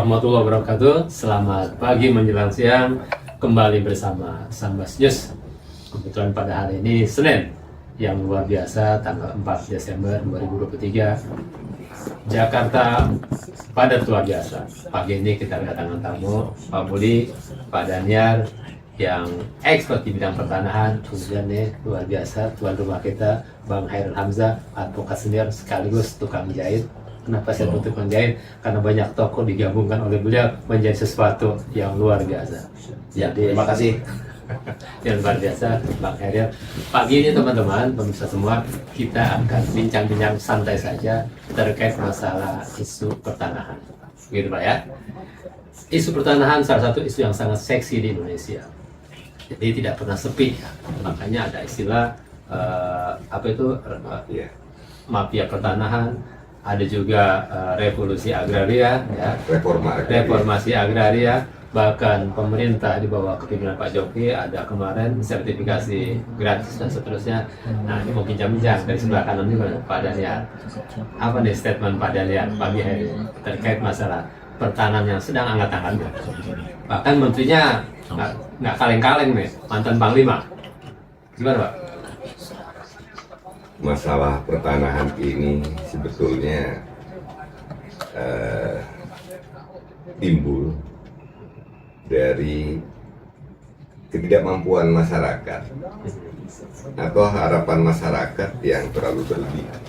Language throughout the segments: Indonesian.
warahmatullahi wabarakatuh. Selamat pagi menjelang siang, kembali bersama Sambas News. Kebetulan pada hari ini Senin yang luar biasa, tanggal 4 Desember 2023. Jakarta padat luar biasa. Pagi ini kita kedatangan tamu Pak Budi, Pak Daniar yang expert di bidang pertanahan. Kemudian nih luar biasa tuan rumah kita Bang Hairul Hamzah, advokat senior sekaligus tukang jahit. Kenapa saya butuh tukang jahit? Karena banyak tokoh digabungkan oleh beliau menjadi sesuatu yang luar biasa. Jadi Terima kasih. yang luar biasa Bang Hairul. Pagi ini teman-teman, pemirsa semua, kita akan bincang-bincang santai saja terkait masalah isu pertanahan. Gitu Pak ya. Isu pertanahan salah satu isu yang sangat seksi di Indonesia. Jadi tidak pernah sepi. Makanya ada istilah mafia pertanahan. Ada juga revolusi agraria, ya, reformasi agraria, bahkan pemerintah di bawah kepemimpinan Pak Jokowi ada kemarin sertifikasi gratis dan seterusnya. Nah, ini mau bincang-bincang dari sebelah kanan juga Pak Daniar. Apa nih statement Pak Daniar pagi hari ini terkait masalah pertanahan yang sedang angkat-angkatnya? Bahkan menterinya nggak kaleng-kaleng nih, mantan Panglima. Gimana Pak? Masalah pertanahan ini sebetulnya timbul dari ketidakmampuan masyarakat atau harapan masyarakat yang terlalu berlebihan.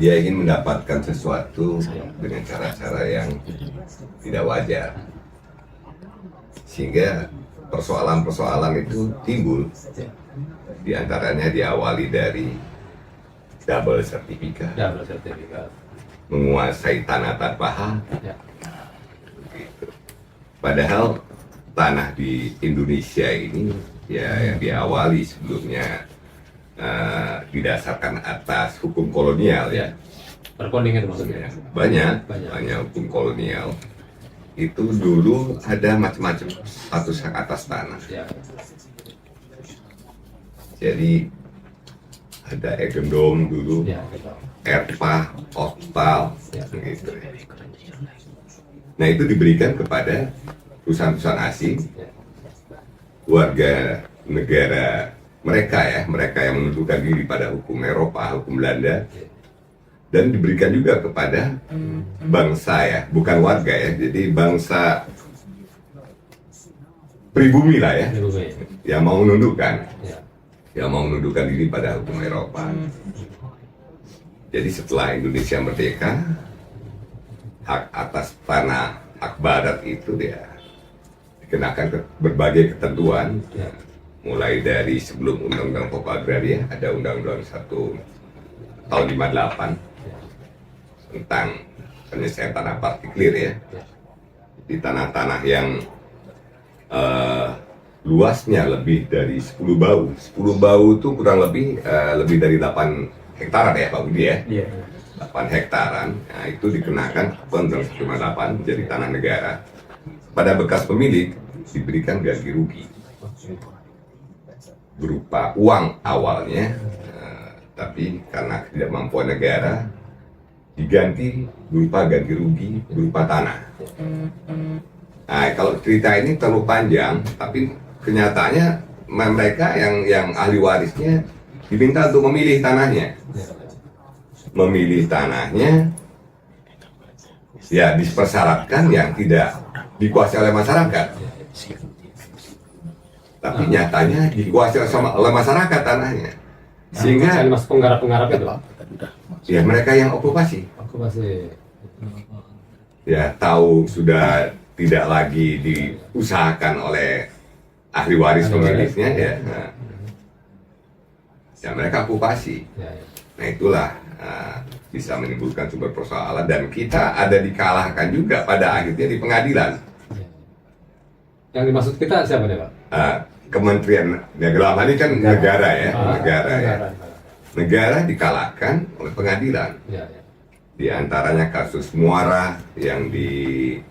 Dia ingin mendapatkan sesuatu dengan cara-cara yang tidak wajar, sehingga persoalan-persoalan itu timbul. Di antaranya diawali dari double sertifikat, menguasai tanah tanpa hak. Ya. Gitu. Padahal tanah di Indonesia ini ya yang diawali sebelumnya didasarkan atas hukum kolonial ya. Perkondingan maksudnya. Banyak hukum kolonial. Itu dulu ada macam-macam status hak atas tanah. Ya. Jadi ada egendom dulu, Ya. erpah, oktal, Ya. gitu. Nah itu diberikan kepada perusahaan-perusahaan asing, warga negara mereka ya, mereka yang menundukkan diri pada hukum Eropa, hukum Belanda, dan diberikan juga kepada bangsa ya, bukan warga ya, jadi bangsa pribumi lah ya, yang mau menundukkan. Ya. Yang mau menundukkan diri pada hukum Eropa. Jadi setelah Indonesia merdeka, hak atas tanah, hak barat itu dia dikenakan berbagai ketentuan, mulai dari sebelum Undang-Undang Pokok Agraria, ada Undang-Undang 1 tahun 58 tentang penyelesaian tanah partikelir ya, di tanah-tanah yang luasnya lebih dari 10 bau. 10 bau itu kurang lebih dari 8 hektaran ya Pak Budi ya. Iya. 8 hektaran. Nah, itu dikenakan Undang 158 menjadi tanah negara. Pada bekas pemilik diberikan ganti rugi berupa uang awalnya, tapi karena ketidakmampuan negara diganti berupa ganti rugi berupa tanah. Nah, kalau cerita ini terlalu panjang, tapi kenyataannya mereka yang ahli warisnya diminta untuk memilih tanahnya. Memilih tanahnya ya dipersyaratkan yang tidak dikuasai oleh masyarakat. Tapi nyatanya dikuasai oleh masyarakat tanahnya. Sehingga masuk penggarap-penggarap itu. Ya mereka yang okupasi. Ya tahu sudah tidak lagi diusahakan oleh ahli waris pemiliknya ya. Ya mereka okupasi. Nah itulah bisa menimbulkan sumber persoalan dan kita ada dikalahkan juga pada akhirnya di pengadilan. Yang dimaksud kita siapa nih Pak? Kementerian dalam hal ini kan negara ya, negara dikalahkan oleh pengadilan. Di antaranya kasus Muara yang di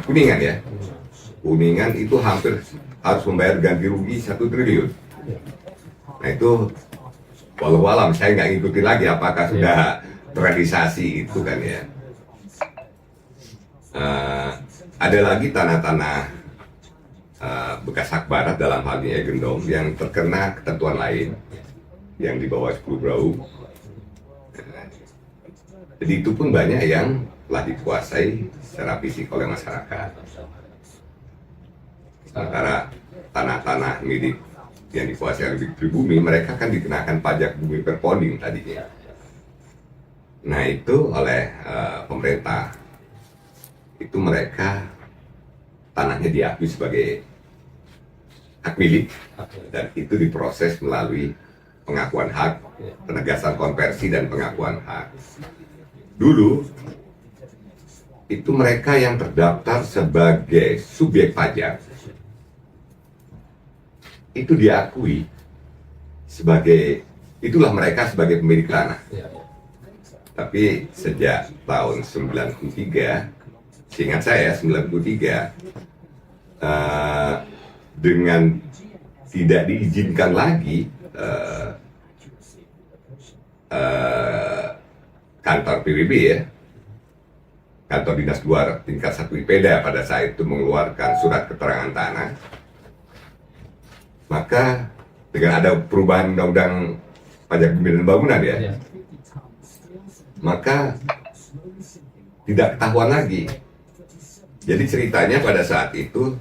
Kuningan ya. Kuningan itu hampir harus membayar ganti rugi 1 triliun. Nah itu walau alam saya nggak ngikuti lagi apakah sudah naturalisasi itu kan ya. Ada lagi tanah-tanah bekas hak barat dalam hal ini Gendong yang terkena ketentuan lain yang di bawah 10 brau. Jadi itu pun banyak yang telah dikuasai secara fisik oleh masyarakat. Sementara tanah-tanah milik yang dikuasai oleh pribumi, mereka kan dikenakan pajak bumi per ponding tadinya. Nah itu oleh pemerintah, itu mereka tanahnya diakui sebagai hak milik dan itu diproses melalui pengakuan hak, penegasan konversi dan pengakuan hak. Dulu itu mereka yang terdaftar sebagai subjek pajak itu diakui sebagai, itulah mereka sebagai pemilik tanah. Tapi sejak tahun 93, seingat saya 93, dengan tidak diizinkan lagi kantor PBB ya, kantor dinas 2 tingkat 1 IPEDA pada saat itu mengeluarkan surat keterangan tanah, maka dengan ada perubahan undang-undang pajak bumi dan bangunan ya, maka tidak ketahuan lagi. Jadi ceritanya pada saat itu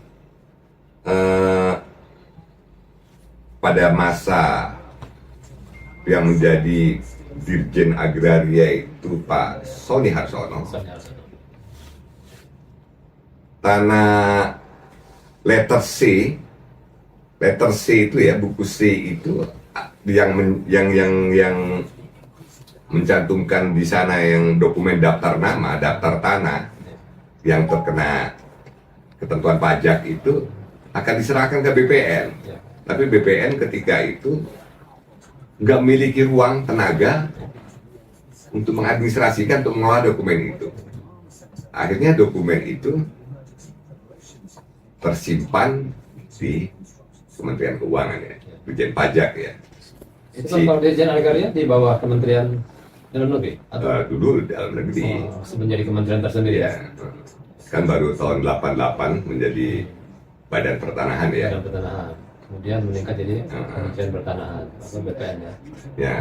pada masa yang menjadi Dirjen Agraria itu Pak Sony Harsono, tanah letter C itu ya, buku C itu yang mencantumkan di sana yang dokumen daftar nama, daftar tanah yang terkena ketentuan pajak itu akan diserahkan ke BPN. Tapi BPN ketika itu nggak memiliki ruang tenaga untuk mengadministrasikan, untuk mengelola dokumen itu. Akhirnya dokumen itu tersimpan di Kementerian Keuangan ya, Dirjen Pajak ya. Itu kan kalau Dirjen Agraria di bawah Kementerian Dalam Negeri? Atau dulu dalam negeri. Menjadi kementerian tersendiri ya. Kan baru tahun 88 menjadi Badan Pertanahan ya. Badan Pertanahan. Kemudian meningkat jadi Kementerian Pertanahan atau BPN ya. Ya,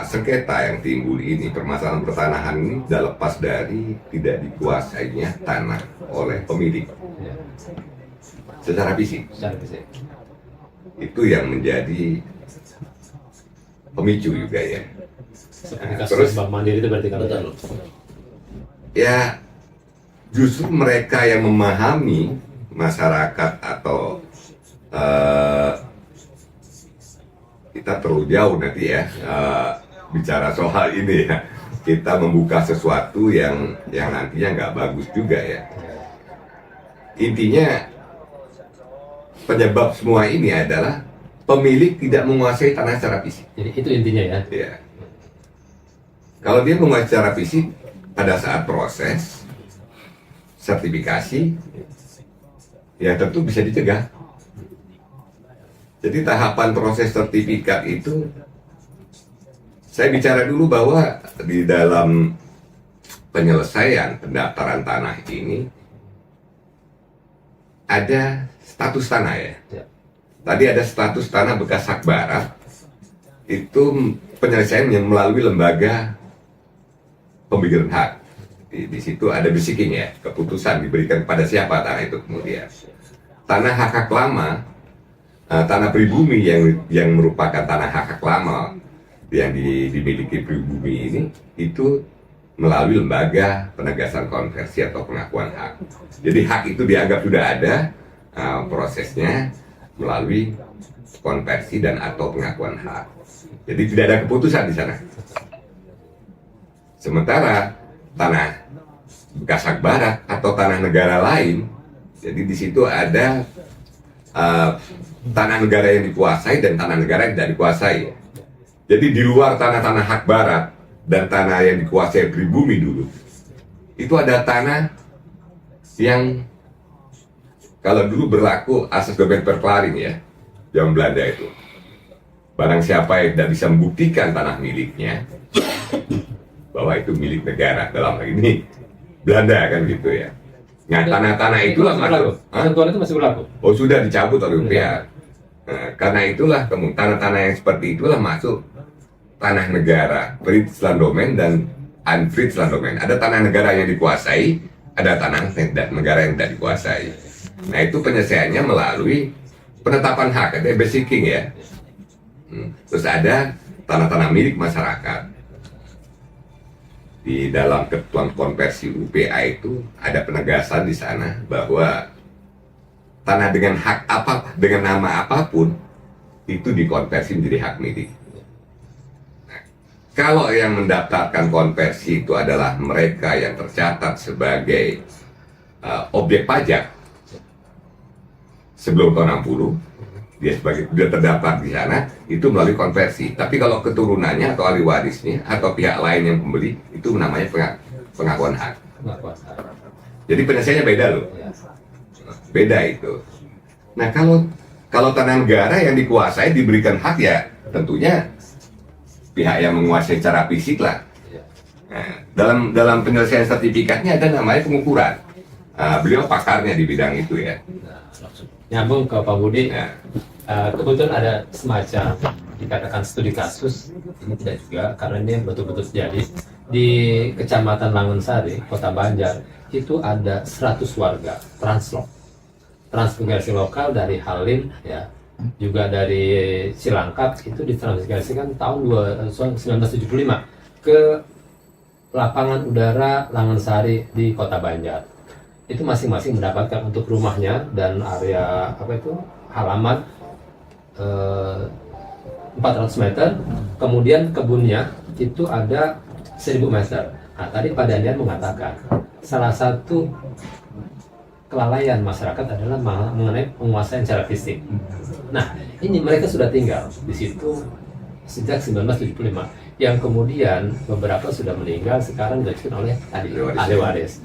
sengketa yang timbul ini, permasalahan pertanahan ini tidak lepas dari tidak dikuasainya tanah oleh pemilik. Ya. Secara fisik. Itu yang menjadi pemicu juga ya. Seperti kasus Bank Mandiri itu berarti kalau betul. Ya, justru mereka yang memahami masyarakat atau kita terlalu jauh nanti ya bicara soal ini ya. Kita membuka sesuatu yang nantinya nggak bagus juga ya. Intinya penyebab semua ini adalah pemilik tidak menguasai tanah secara fisik. Jadi itu intinya ya. Ya. Kalau dia menguasai secara fisik, pada saat proses sertifikasi, ya tentu bisa dicegah. Jadi tahapan proses sertifikat itu, saya bicara dulu bahwa di dalam penyelesaian pendaftaran tanah ini ada status tanah ya. Tadi ada status tanah bekas hak barat, itu penyelesaian yang melalui lembaga pembibiran hak. Di situ ada basiking ya, keputusan diberikan kepada siapa tanah itu kemudian. Tanah hak lama, tanah pribumi yang merupakan tanah hak lama yang dimiliki pribumi ini, itu melalui lembaga penegasan konversi atau pengakuan hak. Jadi hak itu dianggap sudah ada, prosesnya melalui konversi dan atau pengakuan hak. Jadi tidak ada keputusan di sana. Sementara tanah bekas hak barat atau tanah negara lain, jadi di situ ada tanah negara yang dikuasai dan tanah negara yang tidak dikuasai. Jadi di luar tanah-tanah hak barat dan tanah yang dikuasai pribumi dulu, itu ada tanah yang kalau dulu berlaku asas domain verklaring ya, zaman Belanda itu. Barang siapa yang tidak bisa membuktikan tanah miliknya, bahwa itu milik negara, dalam hal ini Belanda kan gitu ya. Nah, tanah-tanah itulah masuk. Ketentuan itu masih berlaku. Oh, sudah dicabut oleh UPA. Nah, karena itulah tanah-tanah yang seperti itulah masuk tanah negara, Frieslanddomen dan Unfrieslanddomen. Ada tanah negara yang dikuasai, ada tanah negara yang tidak dikuasai. Nah, itu penyelesaiannya melalui penetapan hak, ada basicking ya. Terus ada tanah-tanah milik masyarakat. Di dalam ketentuan konversi UPA itu ada penegasan di sana bahwa tanah dengan hak apa, dengan nama apapun itu dikonversi menjadi hak milik. Nah, kalau yang mendaftarkan konversi itu adalah mereka yang tercatat sebagai objek pajak sebelum tahun 60, dia terdaftar di sana, itu melalui konversi. Tapi kalau keturunannya atau ahli warisnya atau pihak lain yang pembeli, itu namanya pengakuan hak. Jadi penyelesaiannya beda loh. Beda itu. Nah, kalau tanah negara yang dikuasai diberikan hak, ya tentunya pihak yang menguasai secara fisik lah. Nah, dalam penyelesaian sertifikatnya ada namanya pengukuran. Beliau pakarnya di bidang itu ya. Nyambung ke Pak Budi. Kebetulan ada semacam dikatakan studi kasus, ini tidak juga karena ini betul-betul terjadi di Kecamatan Langensari, Kota Banjar. Itu ada 100 warga transmigrasi lokal dari Halim ya, juga dari Cilangkap, itu ditransmigrasikan tahun 1975 ke lapangan udara Langensari di Kota Banjar. Itu masing-masing mendapatkan untuk rumahnya dan area halaman 400 meter, kemudian kebunnya itu ada 1000 meter. Nah, tadi Pak Daniel mengatakan salah satu kelalaian masyarakat adalah mengenai penguasaan secara fisik. Nah, ini mereka sudah tinggal di situ sejak 1975, yang kemudian beberapa sudah meninggal, sekarang dilanjutkan oleh ahli waris.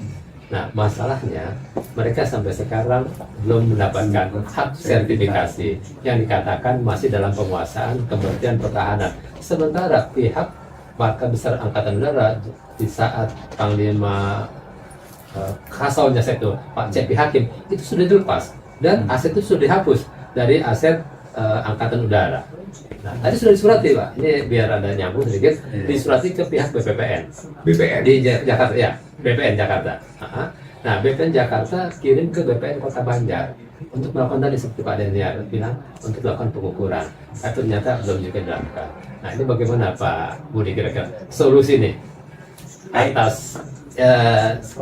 Nah, masalahnya mereka sampai sekarang belum mendapatkan hak sertifikasi yang dikatakan masih dalam penguasaan Kementerian Pertahanan. Sementara pihak Markas Besar Angkatan Udara di saat Panglima Kasalnya itu Pak C.P. Hakim itu sudah dilepas dan aset itu sudah dihapus dari aset Angkatan Udara. Nah, tadi sudah disurati Pak, ini biar ada nyambung sedikit, disurati ke pihak BPPN di Jakarta ya. BPN Jakarta. Nah, BPN Jakarta kirim ke BPN Kota Banjar untuk melakukan tadi seperti Pak Daniel bilang, untuk melakukan pengukuran. Tapi ternyata belum juga dilakukan. Nah, ini bagaimana Pak Budi kira-kira solusi nih atas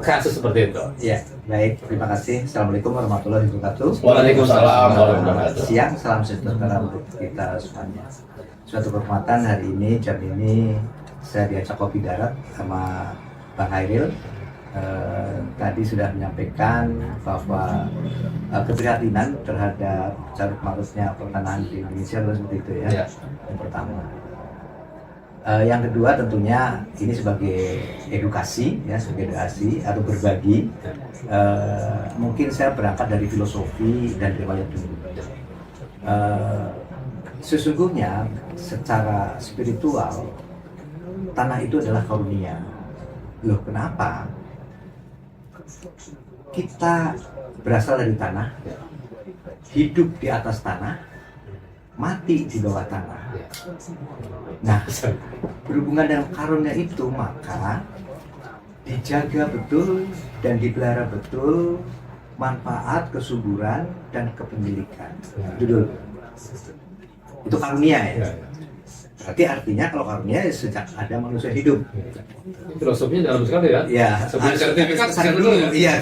kasus seperti itu? Ya, baik. Terima kasih. Assalamualaikum warahmatullahi wabarakatuh. Waalaikumsalam warahmatullahi wabarakatuh. Siang, salam sejahtera untuk kita semuanya. Suatu kehormatan hari ini, jam ini saya diajak kopi darat sama Bang Hairil. Tadi sudah menyampaikan bahwa keprihatinan terhadap carut marutnya pertanahan di Indonesia seperti itu ya. Yang pertama. Yang kedua tentunya ini sebagai edukasi ya, sebagai edukasi atau berbagi. Mungkin saya berangkat dari filosofi dan riwayat dulu. Sesungguhnya secara spiritual tanah itu adalah karunia. Loh, kenapa? Kita berasal dari tanah, hidup di atas tanah, mati di bawah tanah. Nah, berhubungan dengan karunia itu, maka dijaga betul dan dipelihara betul manfaat, kesuburan, dan kepemilikan. Itu dulu. Itu karunia ya. Berarti artinya kalau karunia ya sejak ada manusia hidup. Filosofinya dalam sekali ya. Ya, sebelum sertifikat dulu. Iya,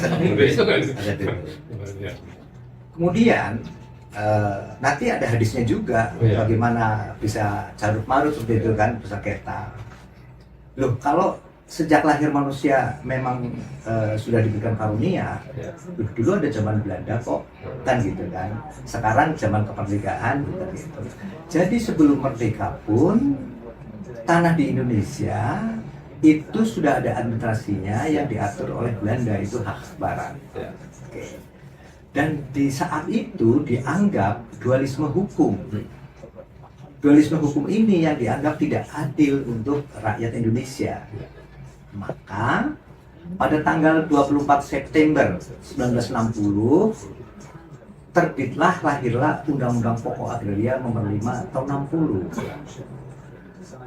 kemudian nanti ada hadisnya juga, bagaimana bisa carut marut seperti itu kan, bersengketa. Loh, kalau sejak lahir manusia memang sudah diberikan karunia, dulu ada zaman Belanda kok, kan gitu kan. Sekarang zaman kemerdekaan gitu. Jadi sebelum merdeka pun tanah di Indonesia itu sudah ada administrasinya yang diatur oleh Belanda, itu hak barat. Oke. Dan di saat itu dianggap dualisme hukum. Dualisme hukum ini yang dianggap tidak adil untuk rakyat Indonesia. Maka pada tanggal 24 September 1960 lahirlah Undang-Undang Pokok Agraria Nomor 5 tahun 60.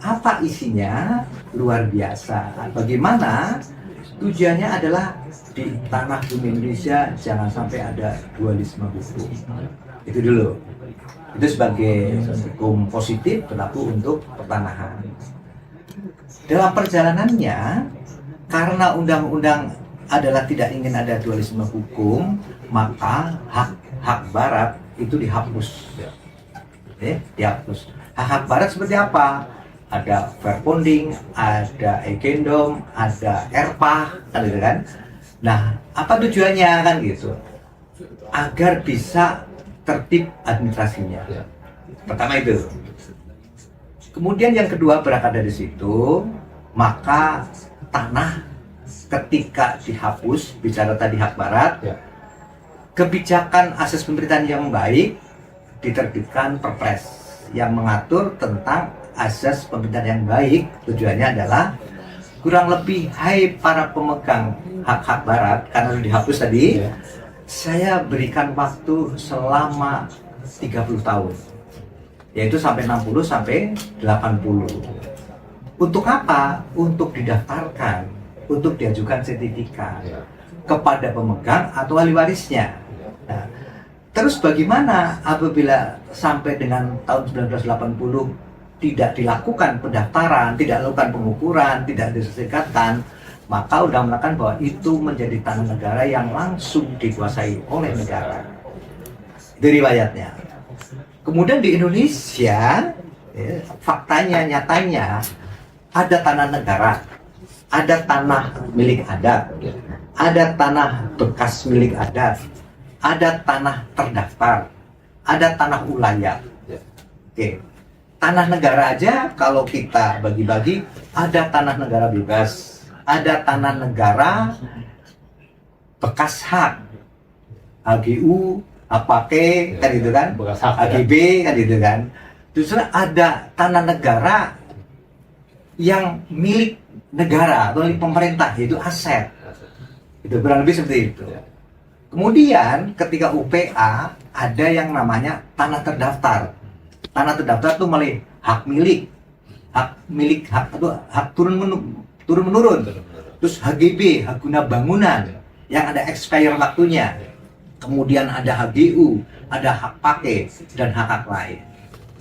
Apa isinya? Luar biasa. Bagaimana? Tujuannya adalah di tanah bumi Indonesia jangan sampai ada dualisme hukum. Itu dulu. Itu sebagai hukum positif berlaku untuk pertanahan. Dalam perjalanannya, karena undang-undang adalah tidak ingin ada dualisme hukum, maka hak barat itu dihapus. Dihapus. Hak barat seperti apa? Ada fair bonding, ada agendom, ada erpah, kan gitu kan? Nah, apa tujuannya kan gitu? Agar bisa tertib administrasinya. Pertama itu. Kemudian yang kedua berangkat dari situ, maka tanah ketika dihapus, bicara tadi hak barat, kebijakan akses pemerintahan yang baik diterbitkan Perpres yang mengatur tentang asas pemerintahan yang baik. Tujuannya adalah kurang lebih, hai para pemegang hak-hak barat, karena sudah dihapus tadi, saya berikan waktu selama 30 tahun, yaitu sampai 60 sampai 80. Untuk apa? Untuk didaftarkan, untuk diajukan sertifikat kepada pemegang atau ahli warisnya. Nah, terus bagaimana apabila sampai dengan tahun 1980 tidak dilakukan pendaftaran, tidak dilakukan pengukuran, tidak disertifikatkan, maka sudah mengatakan bahwa itu menjadi tanah negara yang langsung dikuasai oleh negara. Itu riwayatnya. Kemudian di Indonesia, faktanya, nyatanya, ada tanah negara, ada tanah milik adat, ada tanah bekas milik adat, ada tanah terdaftar, ada tanah ulayat. Oke. Tanah negara aja kalau kita bagi-bagi, ada tanah negara bebas, ada tanah negara bekas hak, HGU, APAKE, kan gitu kan, AGB, kan gitu kan. Justru ada tanah negara yang milik negara atau milik pemerintah, yaitu aset. Itu kurang lebih seperti itu. Kemudian ketika UPA ada yang namanya tanah terdaftar. Tanah terdaftar itu malah hak milik turun menurun. Terus HGB, hak guna bangunan yang ada expire waktunya. Kemudian ada HGU, ada hak pakai dan hak lain.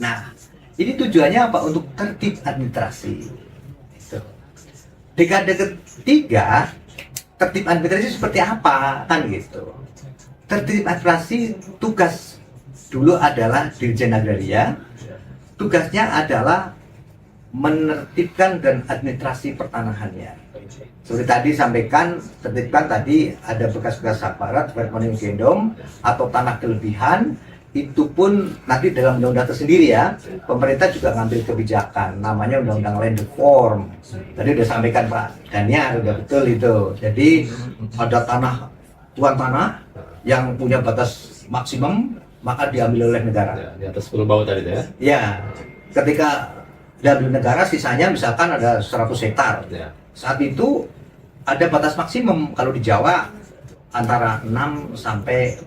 Nah, ini tujuannya apa? Untuk tertib administrasi. Dekade ketiga, tertib administrasi seperti apa? Kan gitu. Tertib administrasi tugas dulu adalah Dirjen Agraria. Tugasnya adalah menertibkan dan administrasi pertanahannya. Seperti tadi sampaikan, tertibkan tadi ada bekas-bekas hak barat, fair-bonding gendom, atau tanah kelebihan. Itu pun nanti dalam undang-undang tersendiri ya. Pemerintah juga ngambil kebijakan, namanya Undang-Undang Land Reform. Tadi udah sampaikan Pak Daniar, udah betul itu. Jadi ada tuan tanah yang punya batas maksimum, maka diambil oleh negara. Ya, di atas 10 bawah tadi ya? Ya, ketika diambil negara, sisanya misalkan ada 100 hektar. Ya. Saat itu ada batas maksimum kalau di Jawa antara 6 sampai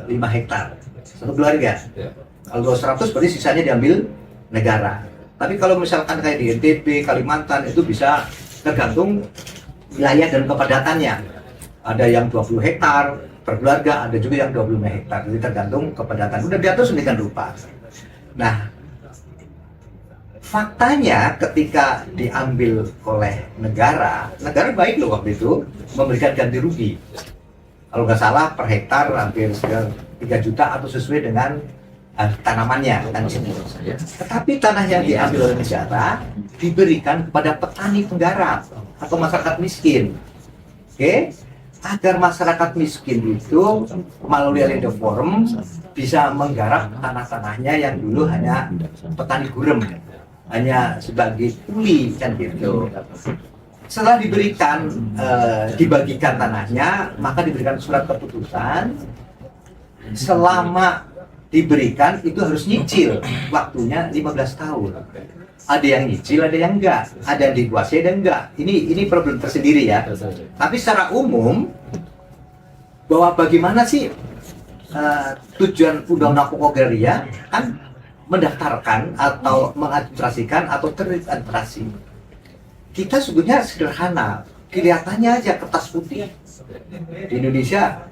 5 hektar satu keluarga. Ya. Kalau 100 berarti sisanya diambil negara. Tapi kalau misalkan kayak di NTB, Kalimantan itu bisa tergantung wilayah dan kepadatannya. Ada yang 20 hektar per keluarga, ada juga yang 25 hektar. Jadi tergantung kepadatan. Udah diatur sedemikian rupa. Nah, faktanya ketika diambil oleh negara baik loh waktu itu memberikan ganti rugi. Kalau nggak salah per hektar hampir 3 juta atau sesuai dengan tanamannya. Tetapi tanah yang diambil oleh negara diberikan kepada petani penggarap atau masyarakat miskin. Oke? Agar masyarakat miskin itu melalui Land Reform bisa menggarap tanah-tanahnya yang dulu hanya petani gurem, hanya sebagai kuli kan gitu. Setelah diberikan dibagikan tanahnya, maka diberikan surat keputusan. Selama diberikan itu harus nyicil, waktunya 15 tahun. Ada yang nyicil, ada yang enggak. Ada yang dikuasai, ada yang enggak. Ini problem tersendiri ya. Tapi secara umum, bahwa bagaimana sih tujuan Undang-Undang Pokok Agraria kan mendaftarkan atau mengadministrasikan atau teradministrasi. Kita sebetulnya sederhana, kelihatannya aja kertas putih. Di Indonesia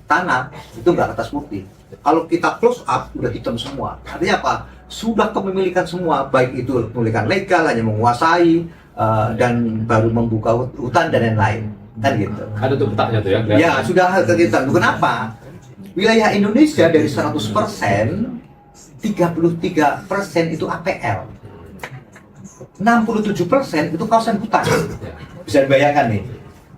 tanah itu enggak kertas putih. Kalau kita close up udah hitam semua. Artinya apa? Sudah kepemilikan semua, baik itu kepemilikan legal, hanya menguasai dan baru membuka hutan dan lain-lain, kan gitu. Ada tuh petanya tuh ya? Ya sudah kelihatan. Kenapa? Wilayah Indonesia dari 100%, 33% itu APL, 67% itu kawasan hutan. Bisa dibayangkan nih,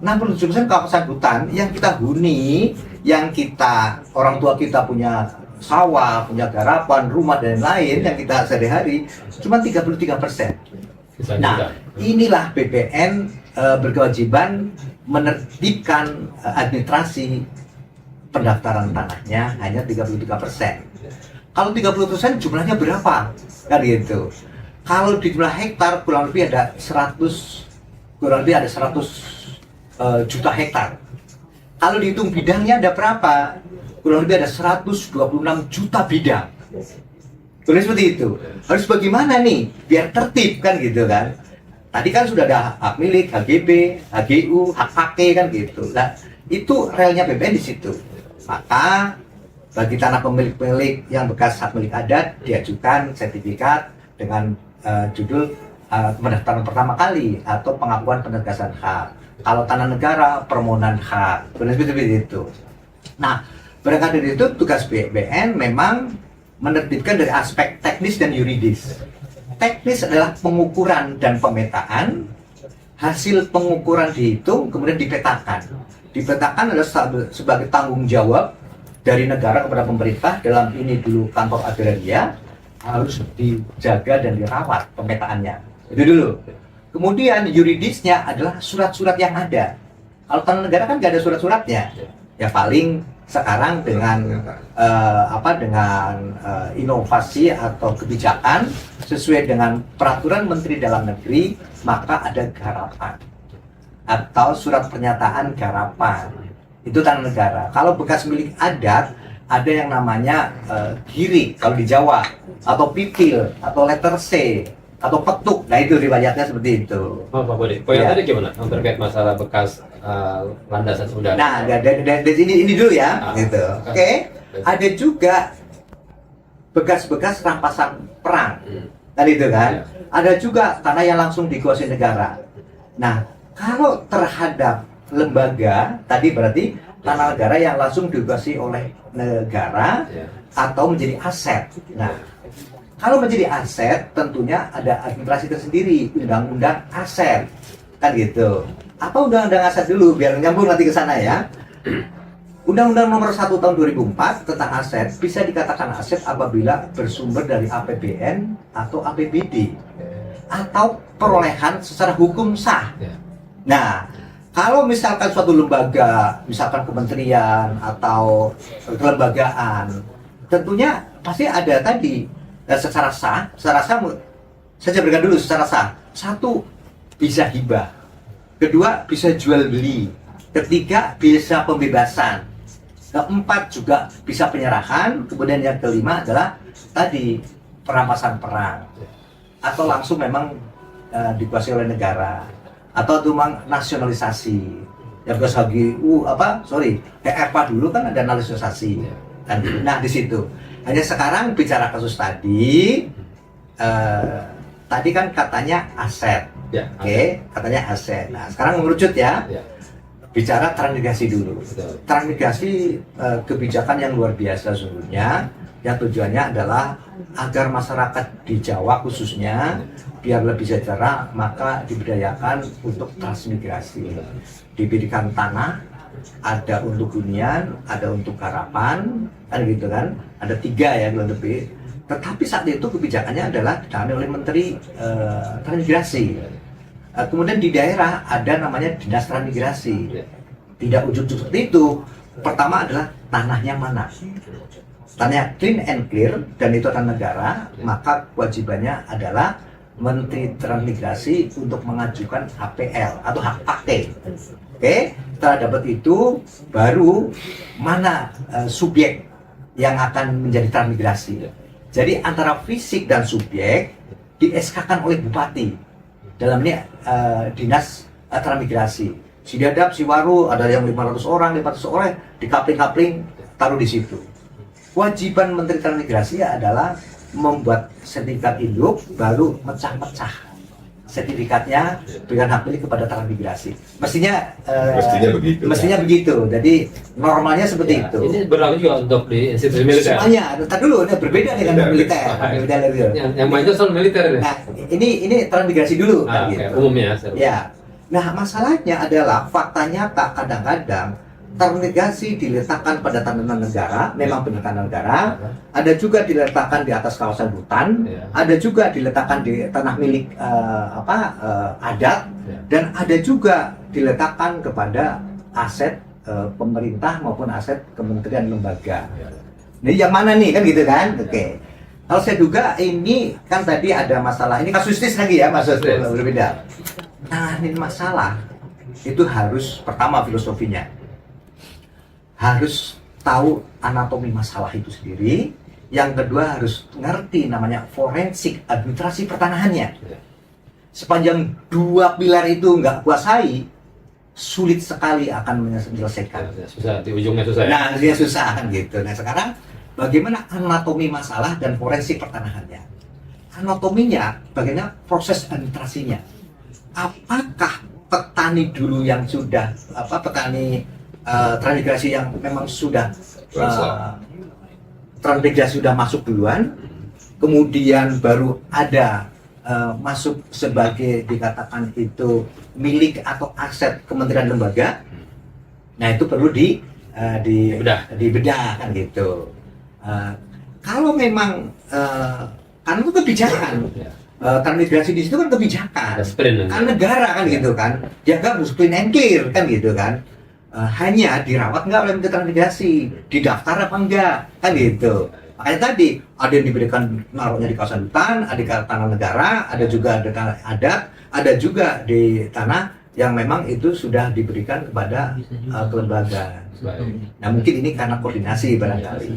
67% kawasan hutan yang kita huni, yang kita orang tua kita punya sawah, punya garapan, rumah dan lain yang kita sehari-hari cuma 33%. Nah, inilah BPN berkewajiban menertibkan administrasi pendaftaran tanahnya hanya 33%. Kalau 30% jumlahnya berapa? Kan gitu. Kalau di jumlah hektar kurang lebih ada 100 juta hektar. Kalau dihitung bidangnya ada berapa? Kurang lebih ada 126 juta bidang. Boleh seperti itu. Harus bagaimana nih biar tertib kan gitu kan? Tadi kan sudah ada hak milik, HGB, HGU, hak pakai kan gitu. Nah, itu relnya BPN di situ. Maka bagi tanah pemilik-pemilik yang bekas hak milik adat diajukan sertifikat dengan judul pendaftaran pertama kali atau pengakuan penegasan hak. Kalau tanah negara permohonan hak. Boleh seperti itu. Nah, berangkat dari itu tugas BPN memang menertibkan dari aspek teknis dan yuridis. Teknis adalah pengukuran dan pemetaan. Hasil pengukuran dihitung kemudian dipetakan. Dipetakan adalah sebagai tanggung jawab dari negara kepada pemerintah. Dalam ini dulu kantor agraria harus dijaga dan dirawat pemetaannya. Itu dulu. Kemudian yuridisnya adalah surat-surat yang ada. Kalau tanah negara kan nggak ada surat-suratnya. Ya paling sekarang dengan inovasi atau kebijakan sesuai dengan peraturan Menteri Dalam Negeri, maka ada garapan atau surat pernyataan garapan. Itu tanah negara. Kalau bekas milik adat ada yang namanya girik kalau di Jawa, atau pipil, atau letter C, atau petuk. Nah itu riwayatnya seperti itu. Oh Pak Budi, poin tadi gimana? Terkait masalah bekas landasan udara. Nah, dari ini dulu ya, gitu. Oke. Ada juga bekas-bekas rampasan perang, tadi itu kan. Ada juga tanah yang langsung dikuasai negara. Nah, kalau terhadap lembaga, tadi berarti tanah negara yang langsung dikuasai oleh negara atau menjadi aset. Nah, kalau menjadi aset, tentunya ada administrasi tersendiri, undang-undang aset, kan gitu. Apa undang-undang aset dulu, biar nyambung nanti ke sana ya. Undang-undang nomor 1 tahun 2004 tentang aset bisa dikatakan aset apabila bersumber dari APBN atau APBD atau perolehan secara hukum sah. Nah, kalau misalkan suatu lembaga, misalkan kementerian atau kelembagaan, tentunya pasti ada tadi secara sah saya berikan dulu secara sah. Satu, bisa hibah. Kedua, bisa jual beli. Ketiga, bisa pembebasan. Keempat, juga bisa penyerahan. Kemudian yang kelima adalah tadi perampasan perang atau langsung memang dikuasai oleh negara atau itu memang nasionalisasi. Yang bekas HGU kayak ERPA dulu kan ada nasionalisasi. Nah di situ. Hanya sekarang bicara kasus tadi kan katanya aset. Katanya aset. Nah, sekarang mengerucut ya. Bicara transmigrasi dulu. Transmigrasi kebijakan yang luar biasa sesungguhnya. Yang tujuannya adalah agar masyarakat di Jawa khususnya biar lebih sejahtera, maka diberdayakan untuk transmigrasi. Diberikan tanah, ada untuk hunian, ada untuk garapan, kan gitu kan. Ada 3 ya lebih. Tetapi saat itu kebijakannya adalah ditangani oleh Menteri Transmigrasi. Kemudian di daerah ada namanya Dinas Transmigrasi. Tidak ujuk-ujuk seperti itu. Pertama adalah tanahnya mana. Tanahnya clean and clear dan itu tanah negara, maka kewajibannya adalah Menteri Transmigrasi untuk mengajukan HPL atau hak pakai. Oke, setelah dapat itu baru mana subjek yang akan menjadi transmigrasi. Jadi antara fisik dan subjek di SK-kan oleh bupati dalam ini dinas transmigrasi. Sidadap, Siwaru ada yang 500 orang di kapling-kapling taruh di situ. Kewajiban Menteri Transmigrasi adalah membuat sertifikat induk baru mecah-mecah sertifikatnya dengan hak milik kepada transmigrasi. Mestinya begitu. Jadi normalnya seperti itu. Ini berlaku juga untuk di institusi militer. Semuanya. Ntar dulu, ini berbeda dengan militer. Yang banyak soal militer ini. Nah, ini transmigrasi dulu. Kan, Okay. gitu. Umumnya. Ya. Nah, masalahnya adalah fakta nyata kadang-kadang transmigrasi diletakkan pada tanah negara, memang benar tanah negara, ada juga diletakkan di atas kawasan hutan, ada juga diletakkan di tanah milik adat, dan ada juga diletakkan kepada aset pemerintah maupun aset kementerian lembaga. Nah, yang mana nih kan gitu kan? Oke. Kalau saya duga ini kan tadi ada masalah, ini kasustis lagi ya, maksudnya berbeda. Nanganin masalah itu harus pertama filosofinya. Harus tahu anatomi masalah itu sendiri. Yang kedua harus ngerti namanya forensik administrasi pertanahannya. Sepanjang dua pilar itu nggak kuasai, sulit sekali akan menyelesaikan. Susah, di ujungnya susah. Nah, dia susah kan gitu. Nah, sekarang bagaimana anatomi masalah dan forensik pertanahannya? Anatominya, bagaimana proses administrasinya? Apakah petani dulu yang sudah petani transmigrasi yang memang sudah transmigrasi sudah masuk duluan, kemudian baru ada masuk sebagai dikatakan itu milik atau aset kementerian lembaga. Nah, itu perlu dibedah kan gitu. Kalau memang kan itu kebijakan. Transmigrasi di situ kan kebijakan. Kan negara kan gitu kan. Jaga clean and clear kan gitu kan. Hanya dirawat nggak oleh Menteri Transmigrasi, didaftar apa enggak, kan gitu. Makanya tadi ada yang diberikan naruhnya di kawasan hutan, ada di tanah negara, ada juga di tanah adat, ada juga di tanah yang memang itu sudah diberikan kepada kelembagaan. Nah, mungkin ini karena koordinasi barangkali.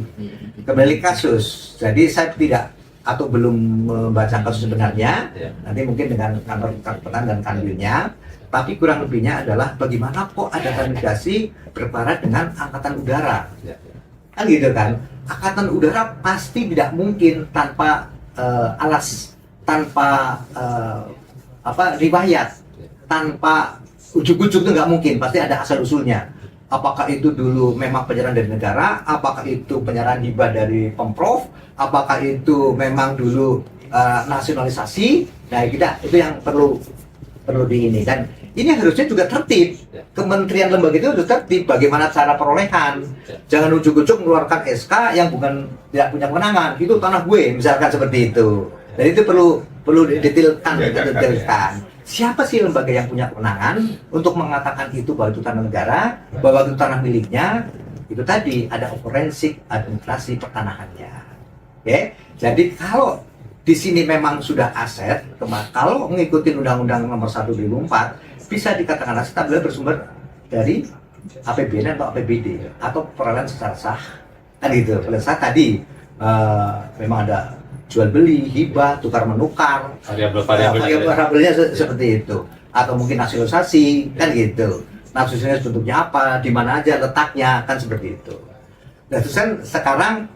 Kembali kasus, jadi saya tidak atau belum membaca kasus sebenarnya, nanti mungkin dengan kantor Petan dan Kanwilnya. Tapi kurang lebihnya adalah bagaimana kok ada transmigrasi berparat dengan angkatan udara, kan gitu kan? Angkatan udara pasti tidak mungkin tanpa alas, tanpa riwayat, tanpa ujuk-ujuk itu nggak mungkin, pasti ada asal usulnya. Apakah itu dulu memang penyerahan dari negara, apakah itu penyerahan hibah dari Pemprov, apakah itu memang dulu nasionalisasi? Nah, itu yang perlu di ini, dan ini harusnya juga tertib. Kementerian lembaga itu harus tertib bagaimana cara perolehan. Jangan ujuk-ujuk mengeluarkan SK yang bukan tidak punya kewenangan. Itu tanah gue, misalkan seperti itu. Dan itu perlu didetailkan. Siapa sih lembaga yang punya kewenangan untuk mengatakan itu bahwa itu tanah negara, bahwa itu tanah miliknya? Itu tadi ada forensik administrasi pertanahannya. Oke, jadi kalau di sini memang sudah aset, kalau mengikuti Undang-Undang Nomor 1 2004 bisa dikatakan aset apabila bersumber dari APBN atau APBD atau perolehan secara sah. Kan gitu. Perolehan sah tadi memang ada jual beli, hibah, tukar menukar, variabelnya seperti itu, atau mungkin nasionalisasi, kan gitu. Nasionalisasi bentuknya apa, di mana aja letaknya, kan seperti itu. Nah, terus kan sekarang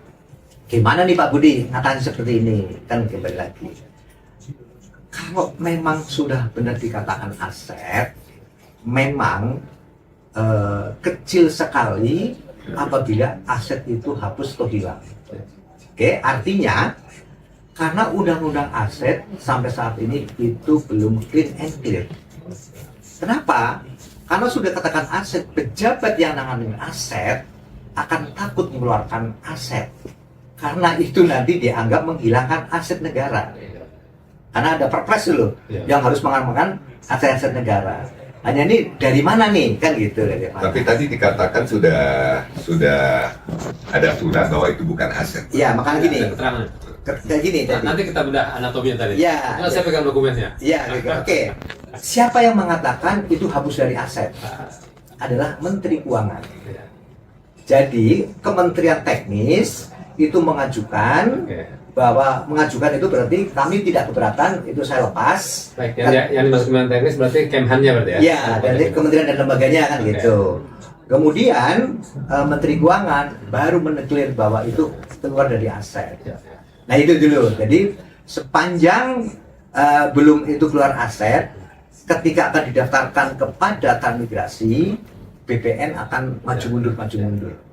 gimana nih Pak Budi ngatasi seperti ini? Kan kembali lagi, kalau memang sudah benar dikatakan aset, memang kecil sekali apabila aset itu hapus atau hilang. Oke, artinya karena undang-undang aset sampai saat ini itu belum clean and clear. Kenapa? Karena sudah katakan aset, pejabat yang nanganin aset akan takut mengeluarkan aset. Karena itu nanti dianggap menghilangkan aset negara. Karena ada perpres dulu yang harus mengamankan aset-aset negara. Hanya ini dari mana nih, kan gitu. Tapi tadi dikatakan sudah ada surat bahwa itu bukan aset. Ya, makanya gini. Kayak gini tadi. Nanti kita bedah anatominya tadi. Ya, Nah, saya pegang dokumennya. Ya, gitu. Oke. Siapa yang mengatakan itu hapus dari aset? Adalah Menteri Keuangan. Ya. Jadi Kementerian Teknis itu mengajukan bahwa mengajukan itu berarti kami tidak keberatan, itu saya lepas. Baik, yang dimaksud Kementerian Teknis berarti Kemhan-nya berarti ya? Ya, dari kementerian dan lembaganya kan gitu. Kemudian Menteri Keuangan baru mendeklar bahwa itu keluar dari aset. Nah itu dulu. Jadi sepanjang belum itu keluar aset, ketika akan didaftarkan kepada transmigrasi, BPN akan maju mundur.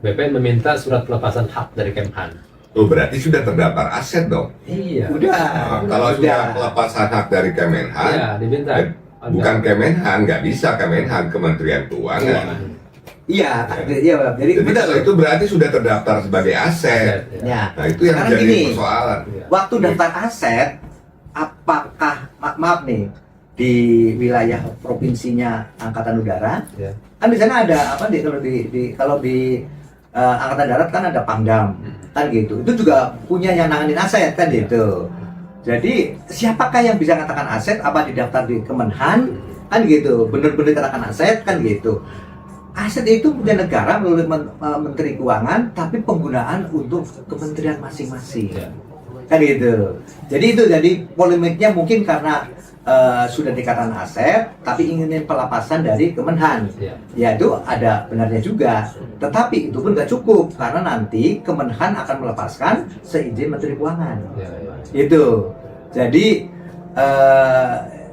BPN meminta surat pelepasan hak dari Kemhan. Oh, berarti sudah terdaftar aset dong. Iya. Udah. Nah, kalau sudah pelepasan hak dari Kemenhan, Iya, diminta. bukan Kemenhan, nggak bisa Kemenhan, Kementerian Keuangan. Iya, iya. Jadi Jadi kalau itu berarti sudah terdaftar sebagai aset. Ya. Nah itu yang Sekarang jadi gini, persoalan. waktu daftar aset, apakah maaf nih di wilayah provinsinya Angkatan Udara, Ya. kan di sana ada apa nih kalau di Angkatan Darat kan ada Pangdam, kan gitu. Itu juga punya yang nanganin aset kan gitu. Jadi siapakah yang bisa katakan aset? Apa didaftar di Kemenhan kan gitu? Bener-bener katakan aset kan gitu. Aset itu punya negara melalui Menteri Keuangan, tapi penggunaan untuk kementerian masing-masing. Ya. Kan gitu. Jadi polemiknya mungkin karena sudah dikatakan aset, tapi inginin pelepasan dari Kemenhan. Ya. Ya itu ada benarnya juga. Tetapi itu pun nggak cukup karena nanti Kemenhan akan melepaskan seizin Menteri Keuangan. Ya, ya. Itu. Jadi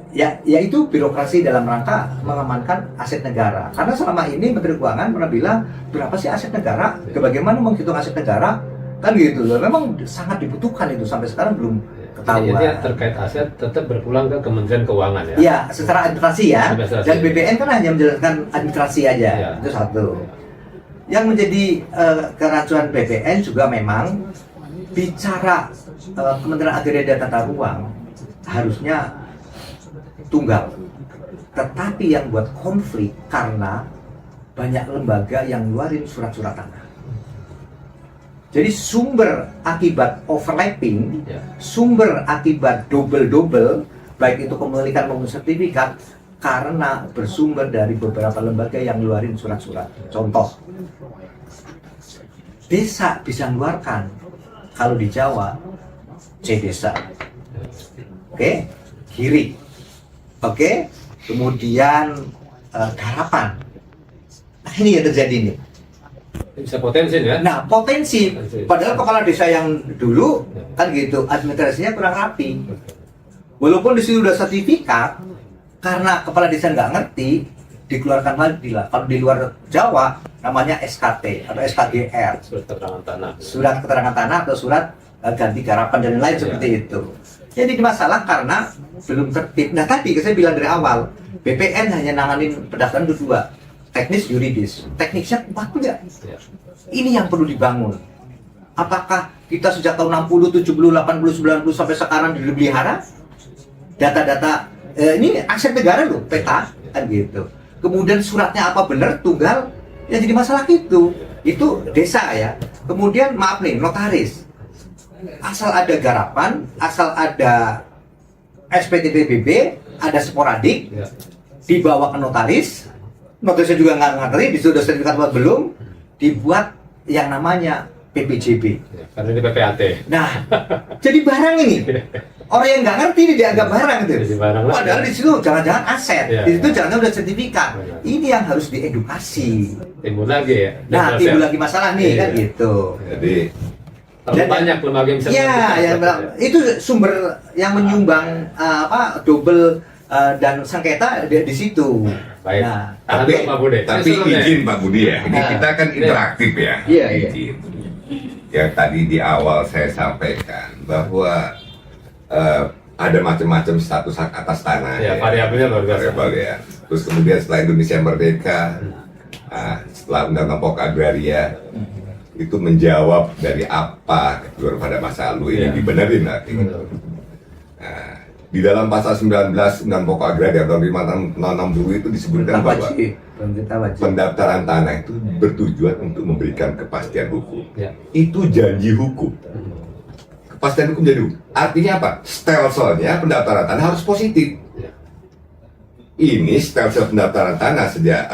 ya itu birokrasi dalam rangka mengamankan aset negara. Karena selama ini Menteri Keuangan pernah bilang berapa sih aset negara, bagaimana menghitung aset negara, kan gitu loh. Memang sangat dibutuhkan itu, sampai sekarang belum ketahuan. Jadi terkait aset tetap berpulang ke Kementerian Keuangan ya? Iya, secara administrasi ya. Administrasi. Dan BPN kan hanya menjalankan administrasi aja. Ya. Itu satu. Yang menjadi keracuan BPN juga memang bicara Kementerian Agraria dan Tata Ruang harusnya tunggal, tetapi yang buat konflik karena banyak lembaga yang ngeluarin surat-surat tanah. Jadi sumber akibat overlapping, Ya. sumber akibat double-double, baik itu kepemilikan maupun sertifikat, karena bersumber dari beberapa lembaga yang ngeluarin surat-surat. Contoh, desa bisa mengeluarkan, kalau di Jawa, C desa, oke, kiri. Oke, kemudian garapan. Nah ini yang terjadi nih. Bisa potensi ya? Nah potensi, padahal kepala desa yang dulu kan gitu, administrasinya kurang rapi. Walaupun di situ udah sertifikat, karena kepala desa nggak ngerti, dikeluarkan lagi lah. Kalau di luar Jawa namanya SKT atau SKGR, Surat keterangan tanah. surat keterangan tanah atau surat ganti garapan dan lain seperti itu. Jadi masalah karena belum tertib. Nah tadi saya bilang dari awal, BPN hanya nanganin pendaftaran itu dua, teknis yuridis. Teknisnya kuat enggak? Ya. Ini yang perlu dibangun. Apakah kita sejak tahun 60, 70, 80, 90 sampai sekarang dipelihara? Data-data ini aset negara loh, peta kan gitu. Kemudian suratnya apa benar tunggal? Ya jadi masalah itu desa ya. Kemudian maaf nih, notaris. Asal ada garapan, asal ada SPTPBB, ada sporadik, Ya. dibawa ke notaris, notarisnya juga nggak ngerti, disuruh sertifikat buat belum, dibuat yang namanya PPJB. Ya, karena ini PPAT. Nah, jadi barang ini orang yang nggak ngerti ini dianggap barang itu. Jadi barang lah. Padahal di situ jangan-jangan aset, Ya, di situ ya. jangan-jangan udah sertifikat. Benar. Ini yang harus diedukasi. Timbul lagi ya? Nah, timbul lagi masalah nih Iya. kan gitu. Jadi Terlalu Dan- banyak lembaga yang bisa Ya, menentukan yang aset, bilang, ya. itu sumber yang menyumbang double dan sengketa di situ. Baik. Nah, Tahan tapi, dulu, Pak Budi. tapi Ini sebelumnya. izin Pak Budi ya, ini Nah. kita kan interaktif ya. Iya, iya. Izin. Yang tadi di awal saya sampaikan bahwa ada macam-macam status hak atas tanah. Ya, variabelnya luar biasa. Variabel ya. Terus kemudian setelah Indonesia merdeka, setelah Undang-Undang Pokok Agraria, itu menjawab dari apa keluar pada masa lalu ini Ya. dibenerin artinya. Nah, di dalam pasal 19 Undang Pokok Agraria tahun 560 itu disebutkan bahwa pemerintah wajib. pendaftaran tanah itu bertujuan untuk memberikan kepastian hukum. Ya. Itu janji hukum kepastian hukum jadi artinya apa? Stelselnya pendaftaran tanah harus positif. Ini stelsel pendaftaran tanah sejak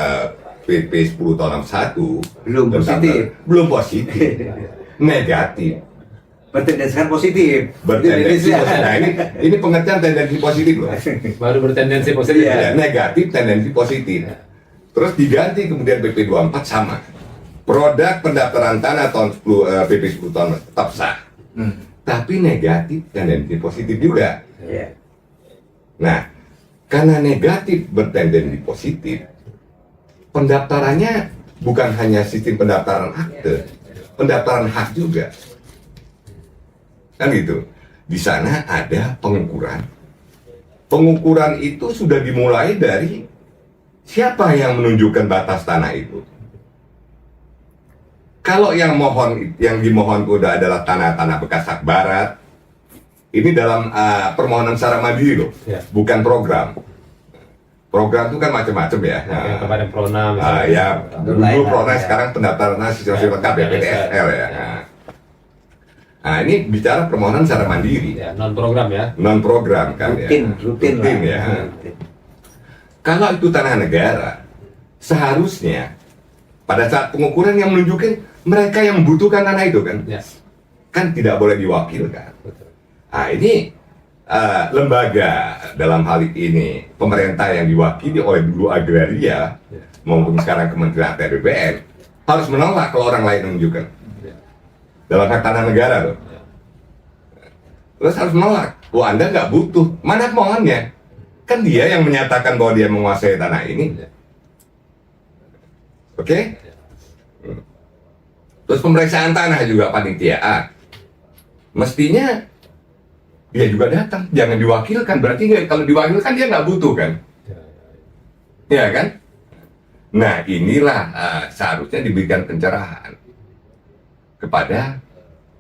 PP 10 tahun 61 belum positif, negatif. Bertendensikan positif. Bertendensi positif. Nah, ini pengertian tendensi positif loh. Baru bertendensi positif. Ya, negatif tendensi positif. Terus diganti kemudian PP 24 sama. Produk pendaftaran tanah tahun 10 PP 10 tahun tetap sah. Tapi negatif tendensi positif juga. Iya. Nah, karena negatif bertendensi positif, pendaftarannya bukan hanya sistem pendaftaran akte, pendaftaran hak juga. Kan gitu. Di sana ada pengukuran. Pengukuran itu sudah dimulai dari siapa yang menunjukkan batas tanah itu. Kalau yang dimohon udah adalah tanah-tanah bekas hak barat, ini dalam permohonan secara mandiri loh, Ya. bukan program. Program itu kan macam-macam ya. Yang kemarin Prona Ya, dulu Prona, ya. sekarang pendaftaran sistem lengkap ya, PTSL ya. Nah, ini bicara permohonan secara mandiri, ya, non program ya. non program kan Rutin ya. lah. Ya. Kalau itu tanah negara, seharusnya pada saat pengukuran yang menunjukkan mereka yang membutuhkan tanah itu kan, Ya. kan tidak boleh diwakilkan. Betul. Nah, ini lembaga dalam hal ini pemerintah yang diwakili oleh dulu agraria maupun sekarang Kementerian ATR BPN harus menolak kalau orang lain menunjukkan dalam hak tanah negara loh. Terus harus menolak. Oh, Anda nggak butuh. Mana pemohonnya? Kan dia yang menyatakan bahwa dia menguasai tanah ini. Oke? Terus pemeriksaan tanah juga panitia. Mestinya dia juga datang, jangan diwakilkan. Berarti kalau diwakilkan dia nggak butuh kan? Ya kan? Nah, inilah seharusnya diberikan pencerahan kepada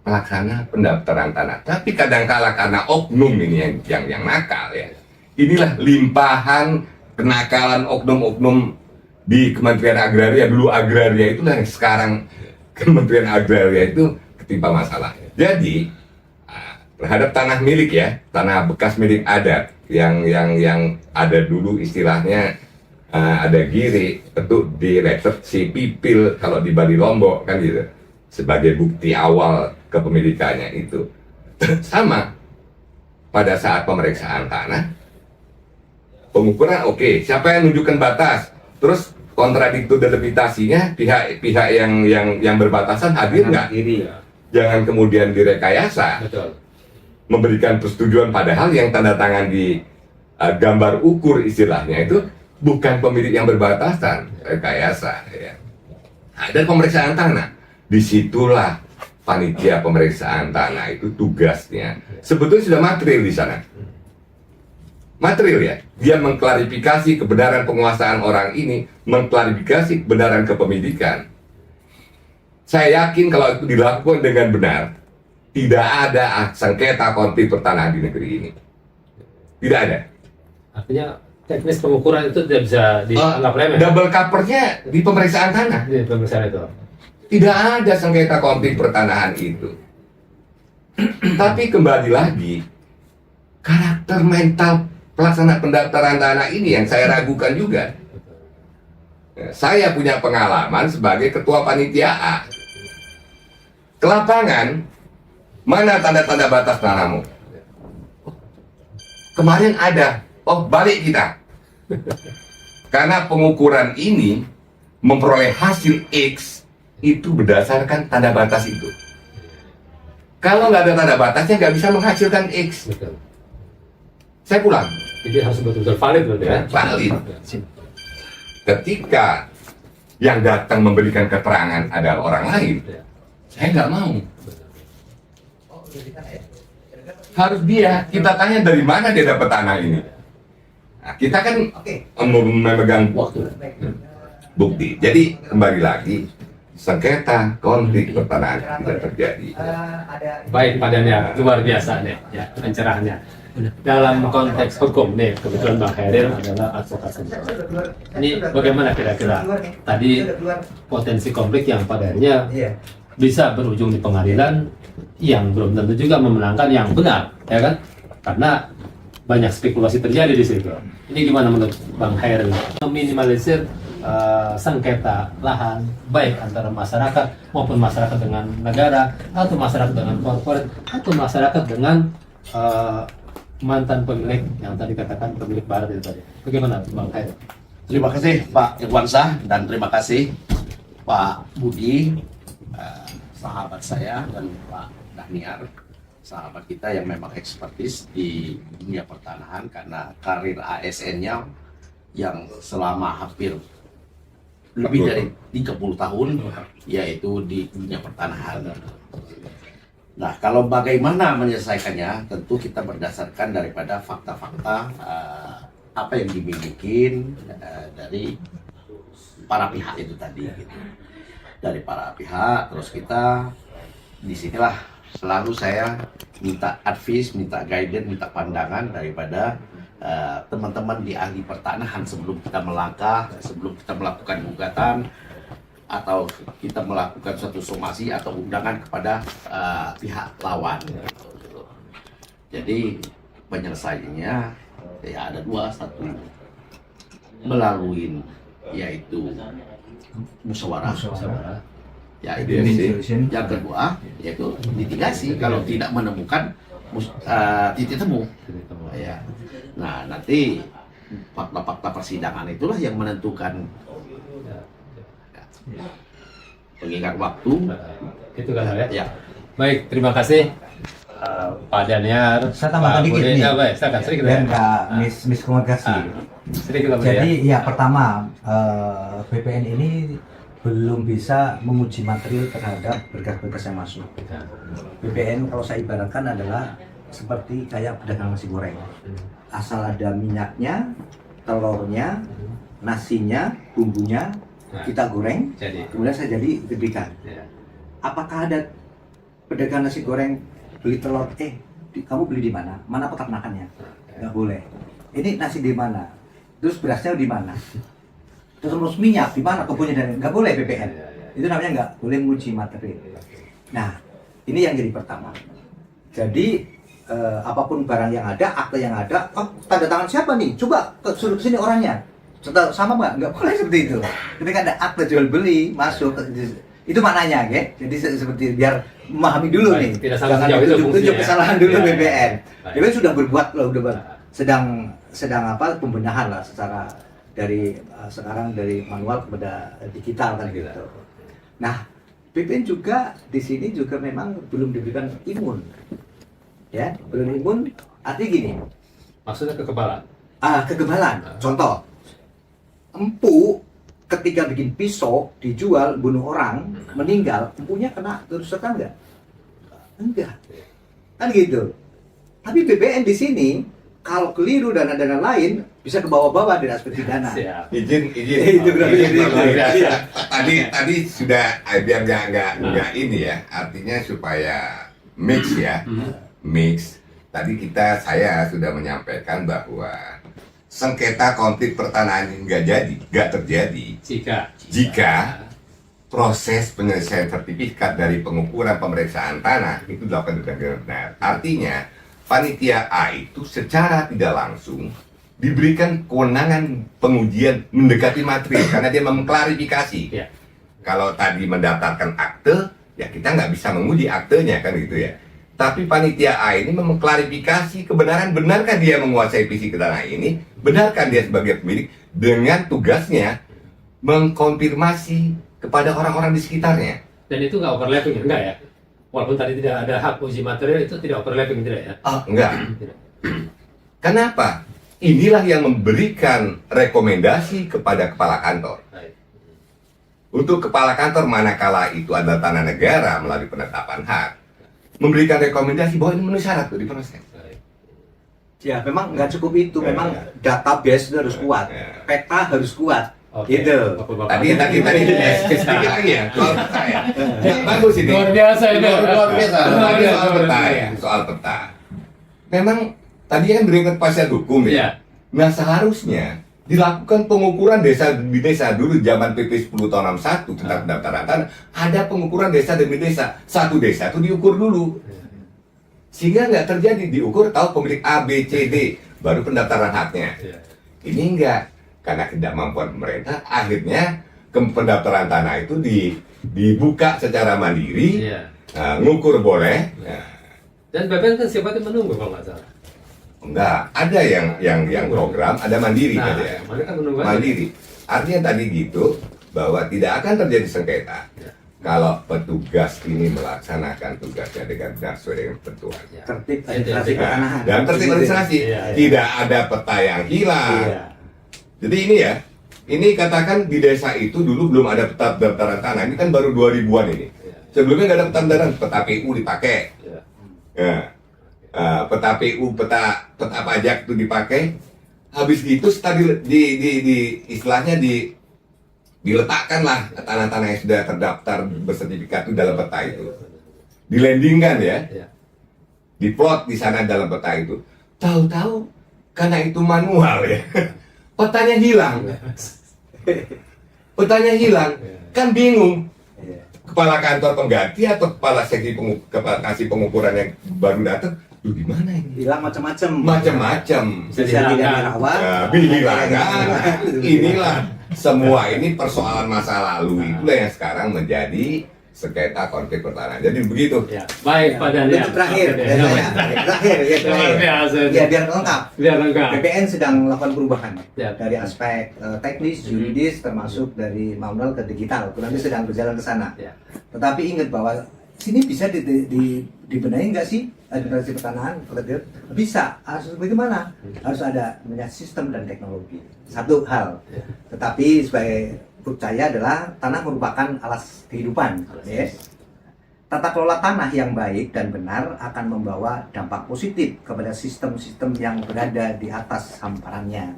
pelaksana pendaftaran tanah. Tapi kadangkala karena oknum ini yang nakal ya. Inilah limpahan kenakalan oknum-oknum di Kementerian Agraria. Dulu Agraria itu yang sekarang Kementerian Agraria itu ketimpa masalah. Jadi terhadap tanah milik ya, tanah bekas milik adat yang ada dulu istilahnya ada giri, tentu diresepsi pipil kalau di Bali Lombok kan gitu, sebagai bukti awal kepemilikannya itu. Sama pada saat pemeriksaan tanah, pengukuran oke, siapa yang menunjukkan batas, terus kontradiktur delimitasinya pihak yang berbatasan hadir nggak? Jangan kemudian direkayasa. Betul. Memberikan persetujuan padahal yang tanda tangan di gambar ukur istilahnya itu bukan pemilik yang berbatasan, rekayasa ya. Ada pemeriksaan tanah, disitulah panitia pemeriksaan tanah itu tugasnya sebetulnya sudah material di sana, material ya, dia mengklarifikasi kebenaran penguasaan orang ini, mengklarifikasi kebenaran kepemilikan. Saya yakin kalau itu dilakukan dengan benar, tidak ada sengketa konflik pertanahan di negeri ini. Tidak ada. Artinya teknis pengukuran itu tidak bisa dianggap remeh. Double covernya di pemeriksaan tanah. Di pemeriksaan itu. Tidak ada sengketa konflik pertanahan itu. Tapi kembali lagi, karakter mental pelaksana pendaftaran tanah ini yang saya ragukan juga. Saya punya pengalaman sebagai ketua panitia A. Ke lapangan, mana tanda-tanda batas tanahmu? Kemarin ada, oh balik kita. Karena pengukuran ini memperoleh hasil X itu berdasarkan tanda batas itu. Kalau nggak ada tanda batasnya nggak bisa menghasilkan X. Betul. Saya pulang. Jadi harus betul-betul valid berarti ya. Valid. Ketika yang datang memberikan keterangan adalah orang lain, saya nggak mau. Harus dia. Kita tanya dari mana dia dapat tanah ini. Nah, kita kan memegang bukti. Jadi kembali lagi, sengketa konflik pertanahan tidak terjadi. Baik, Padanya luar biasa nih ya pencerahannya. Dalam konteks hukum nih, kebetulan Bang Khairil adalah advokat senior. Ini bagaimana kira-kira tadi potensi konflik yang pada akhirnya bisa berujung di pengadilan yang belum tentu juga memenangkan yang benar, ya kan? Karena banyak spekulasi terjadi di situ. Ini gimana menurut Bang Hairil? Meminimalisir sengketa lahan baik antara masyarakat maupun masyarakat dengan negara atau masyarakat dengan korporat atau masyarakat dengan mantan pemilik yang tadi katakan pemilik barat itu tadi. Bagaimana Bang Hairil? Terima kasih Pak Irwansyah dan terima kasih Pak Budi, sahabat saya, dan Pak Daniar, sahabat kita yang memang ekspertis di dunia pertanahan karena karir ASN-nya yang selama hampir lebih dari 30 tahun yaitu di dunia pertanahan. Nah, kalau bagaimana menyelesaikannya, tentu kita berdasarkan daripada fakta-fakta apa yang dimiliki dari para pihak itu tadi. Gitu. Dari para pihak, terus kita disinilah selalu saya minta advice, minta guidance, minta pandangan daripada teman-teman di ahli pertanahan sebelum kita melangkah, sebelum kita melakukan gugatan atau kita melakukan suatu somasi atau undangan kepada pihak lawan. Jadi penyelesaiannya ya ada dua, satu melalui yaitu musyawarah, ya itu yang kedua yaitu litigasi kalau tidak menemukan titik temu. Ya. Nah, nanti fakta-fakta persidangan itulah yang menentukan pengingat waktu. Itu kan ya? Ya. Baik, terima kasih Pak Daniar. Saya tambahkan Pak dikit Budi. nih. Ya, baik, silakan sedikit Biar ya. nggak miskomunikasi. Sedikit lah, Budi, Jadi ya. ya pertama BPN ini belum bisa menguji material terhadap berkas-berkas yang masuk. BPN kalau saya ibaratkan adalah seperti kayak pedagang nasi goreng. Asal ada minyaknya, telurnya, nasinya, bumbunya, kita goreng, Jadi, kemudian saya jadi berikan. ya. Apakah ada pedagang nasi goreng beli telur? Kamu beli di mana? Mana peternakannya? Nggak boleh. Ini nasi di mana? Terus berasnya di mana? Terus minyak di mana? Kebunnya dan nggak boleh BPN. Itu namanya nggak boleh menguji materi. Nah, ini yang jadi pertama. Jadi apapun barang yang ada, akte yang ada, oh tanda tangan siapa nih? Coba suruh kesini orangnya. Sama nggak? Nggak boleh seperti itu. Ketika ada akte jual beli masuk, itu maknanya, ya. Jadi seperti biar memahami dulu Baik, nih. tidak sampai Jangan sejauh itu tunjuk fungsinya. kesalahan dulu Ya, BPN. baik. BPN sudah berbuat loh, sedang apa pembenahan lah secara dari sekarang dari manual kepada digital kan gitu. Nah, BPN juga di sini juga memang belum diberikan imun. Ya, belum imun artinya gini. Maksudnya kekebalan. Kekebalan. Contoh, empu ketika bikin pisau dijual bunuh orang meninggal, empunya kena kerusakan enggak? Enggak. Kan gitu. Tapi BPN di sini kalau keliru dan dana lain bisa ke bawah-bawah dari aspek pidana. Siap. Izin Itu berarti izin, itu. Pak. Iya. Tadi sudah biar nggak ini ya, artinya supaya mix ya, mix. Tadi saya sudah menyampaikan bahwa sengketa konflik pertanahan ini nggak terjadi jika proses penyelesaian sertifikat dari pengukuran pemeriksaan tanah itu dilakukan dengan benar. Artinya panitia A itu secara tidak langsung diberikan kewenangan pengujian mendekati material karena dia mengklarifikasi. Ya. Kalau tadi mendaftarkan akte, ya kita nggak bisa menguji aktenya kan gitu ya. Tapi panitia A ini mengklarifikasi kebenaran, benarkah dia menguasai fisik tanah ini, benarkah dia sebagai pemilik, dengan tugasnya mengkonfirmasi kepada orang-orang di sekitarnya. Dan itu nggak overlapping, enggak ya? Walaupun tadi tidak ada hak uji material, itu tidak overlapping, tidak ya? Enggak. Tidak. Kenapa? Inilah yang memberikan rekomendasi kepada kepala kantor. Baik. Untuk kepala kantor manakala itu adalah tanah negara melalui penetapan hak, memberikan rekomendasi bahwa ini memenuhi syarat untuk diproses. Baik. Ya, memang nggak cukup itu. Memang database itu harus kuat, peta harus kuat. Oke. Gitu. Bapak-bapak. Tadi sedikit lagi ya soal peta ya. Bagus ini. Luar biasa ini. Luar biasa. Luar biasa. Soal peta ya, soal peta. Memang tadi kan berikan kepastian hukum ya. Iya. Nah seharusnya dilakukan pengukuran desa demi desa. Dulu zaman PP 10 tahun 61 tentang pendaftaran tanah, ada pengukuran desa demi desa. Satu desa itu diukur dulu. Sehingga nggak terjadi diukur tahu pemilik A, B, C, D, baru pendaftaran haknya. Ini enggak, karena ketidakmampuan pemerintah, akhirnya pendaftaran tanah itu dibuka secara mandiri, ngukur boleh. Dan BPN kan sifatnya menunggu kalau nggak salah. Enggak, ada yang program, ada mandiri Nah, kan ya. kan menunggu aja. Mandiri. Artinya tadi gitu bahwa tidak akan terjadi sengketa kalau petugas ini melaksanakan tugasnya dengan benar sesuai dengan ketentuan. Tertib administrasi Iya. pertanahan. Dan tertib administrasi, Iya. tidak ada peta yang hilang. Iya. Jadi ini ya, ini katakan di desa itu dulu belum ada peta pendaftaran tanah, ini kan baru 2000-an ini. Iya. Sebelumnya nggak ada peta pendaftaran, peta PU dipakai. Iya. Ya. Peta PU, peta pajak itu dipakai. Habis itu setelah istilahnya diletakkanlah tanah-tanah yang sudah terdaftar bersertifikat itu dalam peta itu. Dilandingkan ya. Iya. Diplot di sana dalam peta itu. Tahu-tahu karena itu manual ya. Petanya hilang. Petanya hilang. Kan bingung. Iya. Kepala kantor pengganti atau kepala seksi kepala kasih pengukuran yang baru datang, lu gimana ini? Hilang macam-macam. Macam-macam. Bisa tidak dirawat. Dihilangkan. Inilah semua ini persoalan masa lalu itulah yang sekarang menjadi sengketa konflik pertanahan. Jadi begitu. Ya. Baik, Pak Daniel. Untuk terakhir, Oke, dari saya. Terakhir, ya, Luar terakhir. biasa. Ya, biar lengkap. Biar lengkap. BPN sedang melakukan perubahan Ya. dari aspek teknis, yuridis, termasuk dari manual ke digital. Nanti sedang berjalan ke sana. Ya. Tetapi ingat bahwa sini bisa dibenahi nggak sih administrasi pertanahan? Bisa. Harus bagaimana? Harus ada namanya sistem dan teknologi. Satu hal. Ya. Tetapi sebagai menurut saya adalah tanah merupakan alas kehidupan. Ya. Tata kelola tanah yang baik dan benar akan membawa dampak positif kepada sistem-sistem yang berada di atas hamparannya.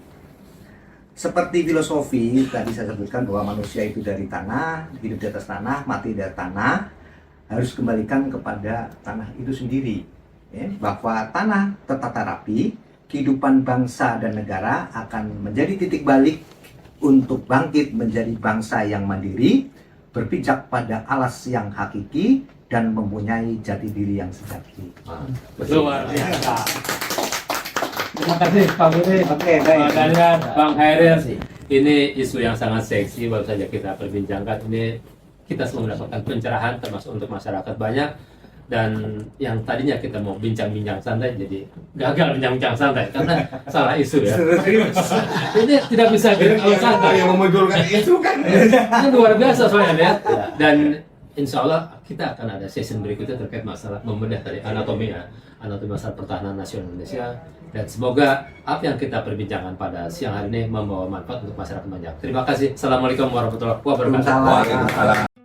Seperti filosofi tadi saya sebutkan bahwa manusia itu dari tanah, hidup di atas tanah, mati dari tanah, harus kembalikan kepada tanah itu sendiri. Ya, bahwa tanah tertata rapi, kehidupan bangsa dan negara akan menjadi titik balik untuk bangkit menjadi bangsa yang mandiri, berpijak pada alas yang hakiki, dan mempunyai jati diri yang sejati. Luar biasa. Terima kasih Pak Budi, Oke, baik. Pak Daniel, Bang Hairil. Ini isu yang sangat seksi, baru saja kita perbincangkan. Ini kita semua mendapatkan pencerahan, termasuk untuk masyarakat banyak. Dan yang tadinya kita mau bincang-bincang santai, jadi gagal bincang-bincang santai karena salah isu ya. Ini tidak bisa kalau santai. Yang memunculkan isu kan. Ini luar biasa soalnya ya. Dan insya Allah kita akan ada session berikutnya terkait masalah membedah dari anatomi masalah pertahanan nasional Indonesia. Dan semoga apa yang kita perbincangkan pada siang hari ini membawa manfaat untuk masyarakat banyak. Terima kasih. Assalamualaikum warahmatullahi wabarakatuh. Waalaikumsalam. Waalaikumsalam.